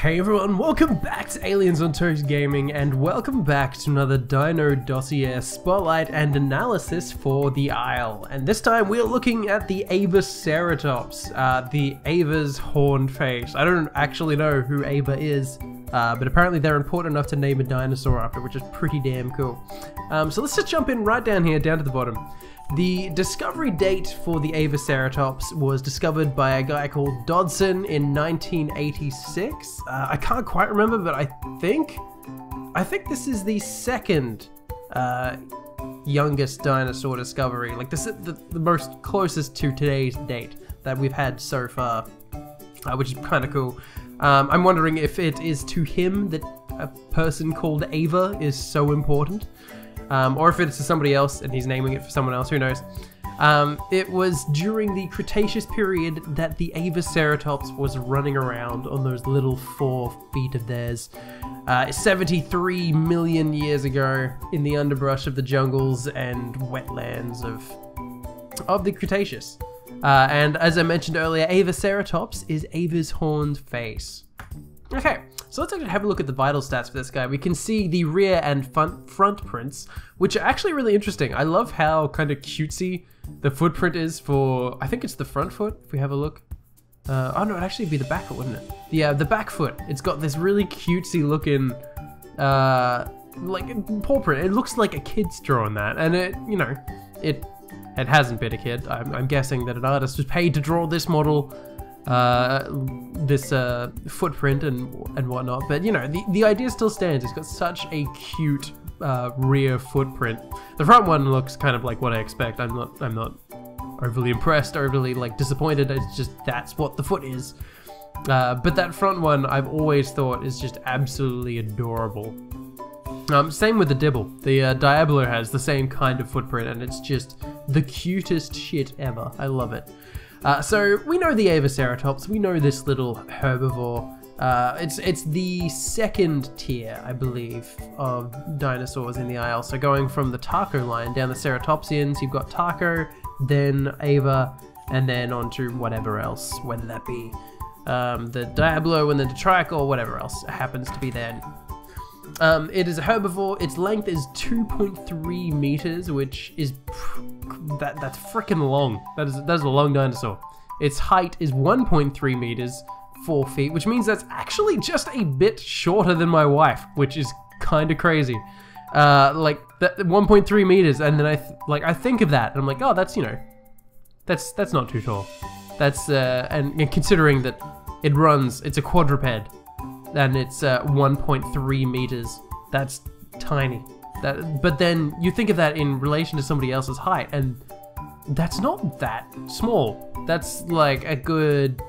Hey everyone, welcome back to Aliens on Toast Gaming, and welcome back to another Dino Dossier Spotlight and Analysis for the Isle. And this time we're looking at the Avaceratops, the Ava's horned face. I don't actually know who Ava is, but apparently they're important enough to name a dinosaur after, which is pretty damn cool. So let's just jump in right down here, down to the bottom. The discovery date for the Avaceratops was discovered by a guy called Dodson in 1986. I can't quite remember, but I think this is the second youngest dinosaur discovery. Like this is the most closest to today's date that we've had so far, which is kind of cool. I'm wondering if it is to him that a person called Ava is so important. Or if it's to somebody else and he's naming it for someone else, who knows. It was during the Cretaceous period that the Avaceratops was running around on those little 4 feet of theirs. 73 million years ago in the underbrush of the jungles and wetlands of the Cretaceous. And as I mentioned earlier, Avaceratops is Ava's horned face. Okay, so let's actually have a look at the vital stats for this guy. We can see the rear and front prints, which are actually really interesting. I love how kind of cutesy the footprint is for, I think it's the front foot, if we have a look. Oh no, it'd actually be the back foot, wouldn't it? Yeah, the back foot. It's got this really cutesy looking, like, paw print. It looks like a kid's drawing that, and it, you know, it hasn't been a kid. I'm guessing that an artist was paid to draw this model, this footprint and whatnot, but you know, the idea still stands. It's got such a cute rear footprint. The front one looks kind of like what I expect. I'm not overly impressed, overly like disappointed. It's just that's what the foot is. But that front one I've always thought is just absolutely adorable. Same with the dibble. The Diablo has the same kind of footprint, and it's just the cutest shit ever. I love it. So we know the Avaceratops, we know this little herbivore. It's the second tier, I believe, of dinosaurs in the Isle. So going from the Taco line down the Ceratopsians, you've got Taco, then Ava, and then on to whatever else, whether that be the Diablo and then the Trike or whatever else happens to be there. It is a herbivore. Its length is 2.3 meters, which is that's freaking long. That's a long dinosaur. Its height is 1.3 meters, 4 feet, which means that's actually just a bit shorter than my wife, which is kind of crazy. Like that 1.3 meters, and then I think of that, and I'm like, oh, that's, you know, that's not too tall. That's and considering that it's a quadruped. And it's 1.3 meters. That's tiny. But then you think of that in relation to somebody else's height, and that's not that small. That's like a good,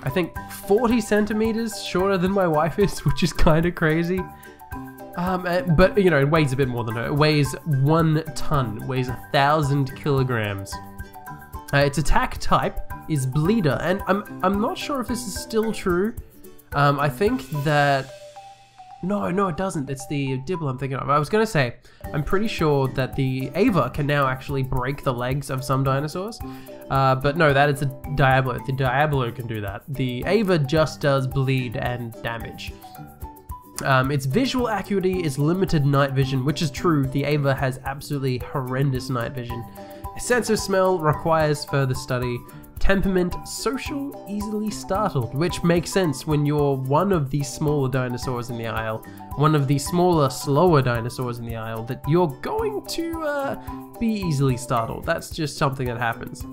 I think, 40 centimeters shorter than my wife is, which is kind of crazy. But you know, it weighs a bit more than her. It weighs 1 ton, weighs 1,000 kilograms. Its attack type is bleeder, and I'm not sure if this is still true. I think that... No, it doesn't. It's the dibble I'm thinking of. I was going to say, I'm pretty sure that the Ava can now actually break the legs of some dinosaurs. But no, that is the Diablo. The Diablo can do that. The Ava just does bleed and damage. Its visual acuity is limited night vision, which is true. The Ava has absolutely horrendous night vision. A sense of smell requires further study. Temperament, social, easily startled, which makes sense when you're one of the smaller dinosaurs in the Isle, one of the smaller, slower dinosaurs in the Isle, that you're going to be easily startled. That's just something that happens.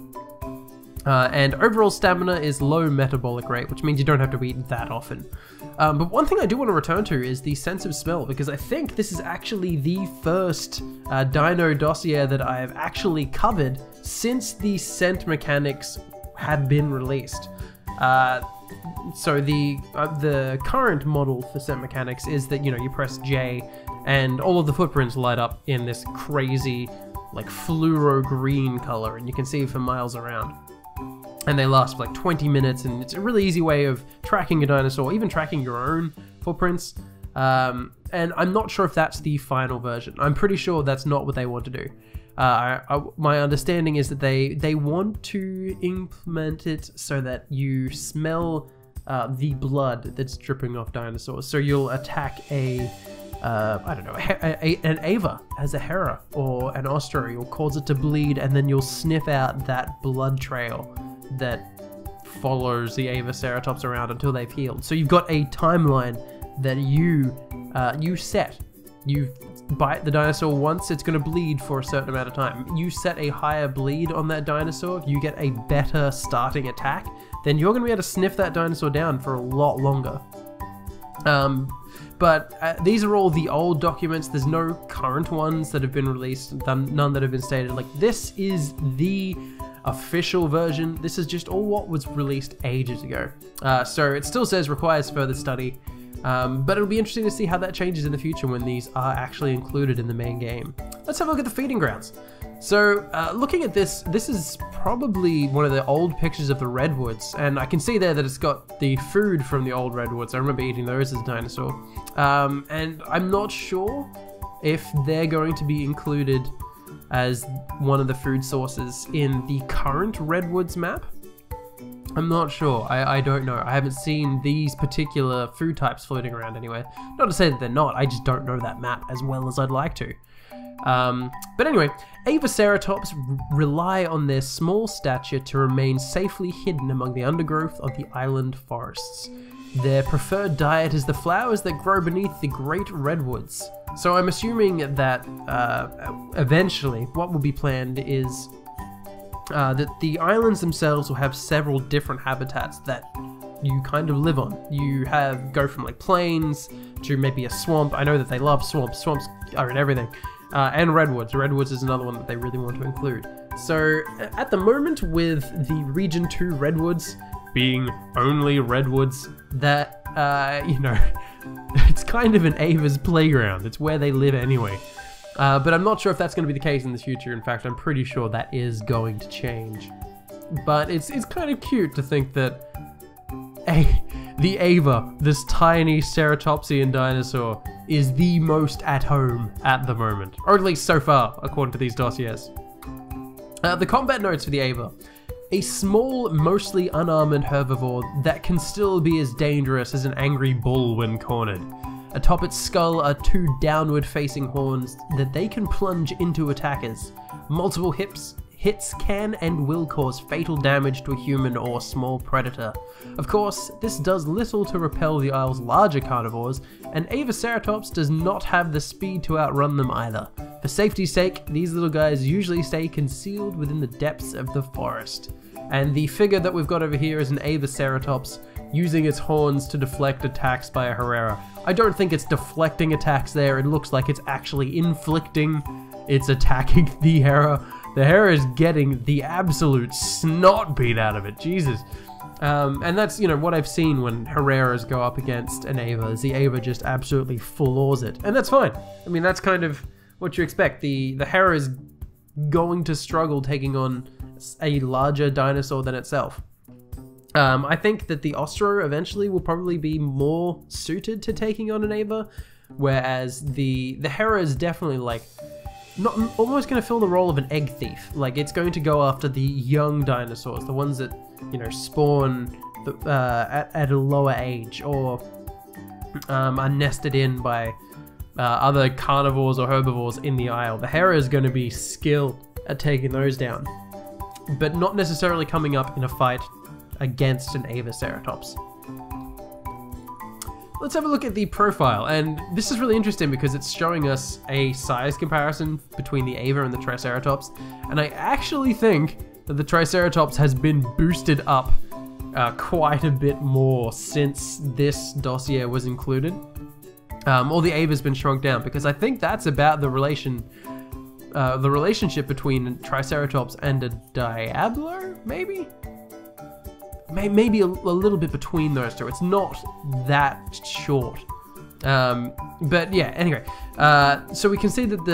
And overall stamina is low metabolic rate, which means you don't have to eat that often. But one thing I do want to return to is the sense of smell, because I think this is actually the first Dino Dossier that I have actually covered since the scent mechanics have been released. So the current model for scent mechanics is that, you know, you press J and all of the footprints light up in this crazy, like, fluoro green color, and you can see for miles around. And they last for like 20 minutes, and it's a really easy way of tracking a dinosaur, even tracking your own footprints. And I'm not sure if that's the final version. I'm pretty sure that's not what they want to do. My understanding is that they want to implement it so that you smell the blood that's dripping off dinosaurs. So you'll attack I don't know, an Ava as a Hera or an Ostro. You'll cause it to bleed, and then you'll sniff out that blood trail that follows the Avaceratops around until they've healed. So you've got a timeline that you set. You bite the dinosaur once, it's going to bleed for a certain amount of time. You set a higher bleed on that dinosaur, you get a better starting attack, then you're going to be able to sniff that dinosaur down for a lot longer. But these are all the old documents. There's no current ones that have been released, none that have been stated. Like, this is the official version. This is just all what was released ages ago. So it still says requires further study. But it'll be interesting to see how that changes in the future when these are actually included in the main game. Let's have a look at the feeding grounds. So looking at this, this is probably one of the old pictures of the redwoods, and I can see there that it's got the food from the old redwoods. I remember eating those as a dinosaur. And I'm not sure if they're going to be included as one of the food sources in the current redwoods map. I'm not sure. I don't know. I haven't seen these particular food types floating around anyway. Not to say that they're not, I just don't know that map as well as I'd like to. But anyway, Avaceratops rely on their small stature to remain safely hidden among the undergrowth of the island forests. Their preferred diet is the flowers that grow beneath the great redwoods. So I'm assuming that eventually what will be planned is that the islands themselves will have several different habitats that you kind of live on. You go from like plains to maybe a swamp. I know that they love swamps. Swamps are in everything. And redwoods. Redwoods is another one that they really want to include. So at the moment, with the Region 2 redwoods being only redwoods, that, you know, it's kind of an Ava's playground. It's where they live anyway. But I'm not sure if that's going to be the case in the future. In fact, I'm pretty sure that is going to change. But it's kind of cute to think that the Ava, this tiny ceratopsian dinosaur, is the most at home at the moment. Or at least so far, according to these dossiers. The combat notes for the Ava. A small, mostly unarmored herbivore that can still be as dangerous as an angry bull when cornered. Atop its skull are two downward-facing horns that they can plunge into attackers. Multiple hits can and will cause fatal damage to a human or small predator. Of course, this does little to repel the Isle's larger carnivores, and Avaceratops does not have the speed to outrun them either. For safety's sake, these little guys usually stay concealed within the depths of the forest. And the figure that we've got over here is an Avaceratops using its horns to deflect attacks by a Herrera. I don't think it's deflecting attacks there. It looks like it's actually inflicting. It's attacking the Hera. The Hera is getting the absolute snot beat out of it. Jesus. And that's, you know, what I've seen when Herreras go up against an Ava, is the Ava just absolutely floors it. And that's fine. I mean, that's kind of what you expect. The Hera is going to struggle taking on a larger dinosaur than itself. I think that the Ostro eventually will probably be more suited to taking on an Ava, whereas the Hera is definitely like almost going to fill the role of an egg thief. Like, it's going to go after the young dinosaurs, the ones that, you know, spawn at a lower age, or are nested in by other carnivores or herbivores in the Isle. The Hera is going to be skilled at taking those down, but not necessarily coming up in a fight against an Avaceratops. Let's have a look at the profile, and this is really interesting because it's showing us a size comparison between the Ava and the Triceratops, and I actually think that the Triceratops has been boosted up quite a bit more since this dossier was included. Or the Ava's been shrunk down, because I think that's about the relationship between Triceratops and a Diablo, maybe? Maybe a little bit between those two. It's not that short. But yeah, anyway. So we can see that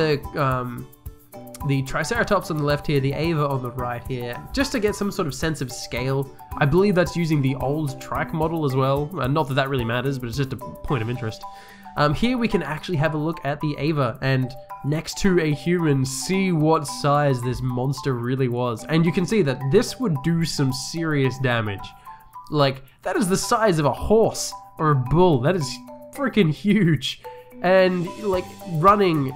the Triceratops on the left here, the Ava on the right here, just to get some sort of sense of scale. I believe that's using the old trike model as well. Not that that really matters, but it's just a point of interest. Here we can actually have a look at the Ava, and next to a human, see what size this monster really was. And you can see that this would do some serious damage Like, that is the size of a horse or a bull. That is freaking huge. And, like, running,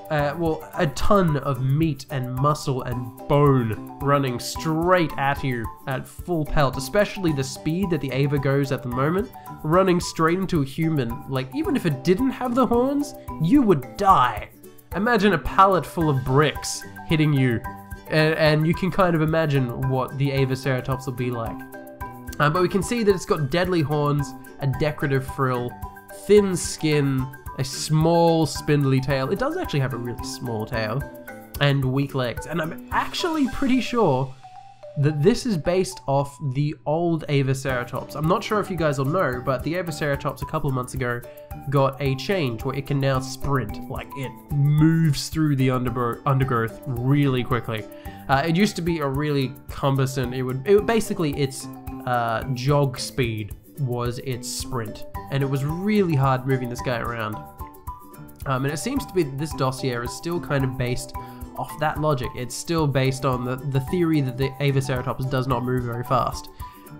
well, a ton of meat and muscle and bone running straight at you at full pelt, especially the speed that the Ava goes at the moment, running straight into a human. Like, even if it didn't have the horns, you would die. Imagine a pallet full of bricks hitting you, and you can kind of imagine what the Avaceratops will be like. But we can see that it's got deadly horns, a decorative frill, thin skin, a small spindly tail. It does actually have a really small tail, and weak legs. And I'm actually pretty sure that this is based off the old Avaceratops. I'm not sure if you guys will know, but the Avaceratops a couple of months ago got a change where it can now sprint. Like, it moves through the undergrowth really quickly. It used to be a really cumbersome, it would basically, its jog speed was its sprint, and it was really hard moving this guy around. And it seems to be that this dossier is still kind of based off that logic. It's still based on the theory that the Avaceratops does not move very fast.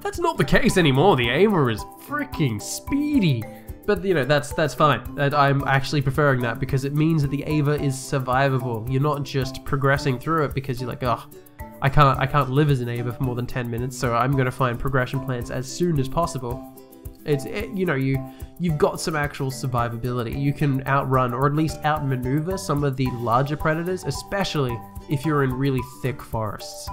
That's not the case anymore. The Ava is freaking speedy. But, you know, that's fine. I'm actually preferring that because it means that the Ava is survivable. You're not just progressing through it because you're like, oh, I can't live as an Ava for more than 10 minutes, so I'm going to find progression plans as soon as possible. You know, you've got some actual survivability. You can outrun or at least outmaneuver some of the larger predators, especially if you're in really thick forests.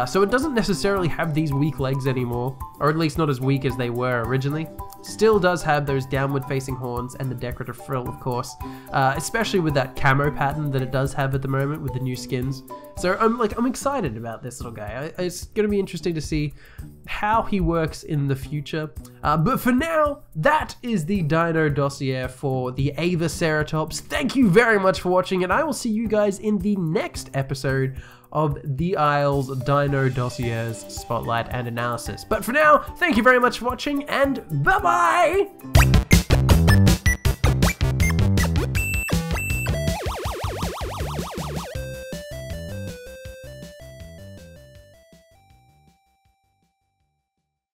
So it doesn't necessarily have these weak legs anymore, or at least not as weak as they were originally. Still does have those downward facing horns and the decorative frill, of course, especially with that camo pattern that it does have at the moment with the new skins. So I'm excited about this little guy. It's going to be interesting to see how he works in the future. But for now, that is the Dino Dossier for the Avaceratops. Thank you very much for watching, and I will see you guys in the next episode of the Isle's Dino Dossier's Spotlight and Analysis. But for now, thank you very much for watching, and bye-bye!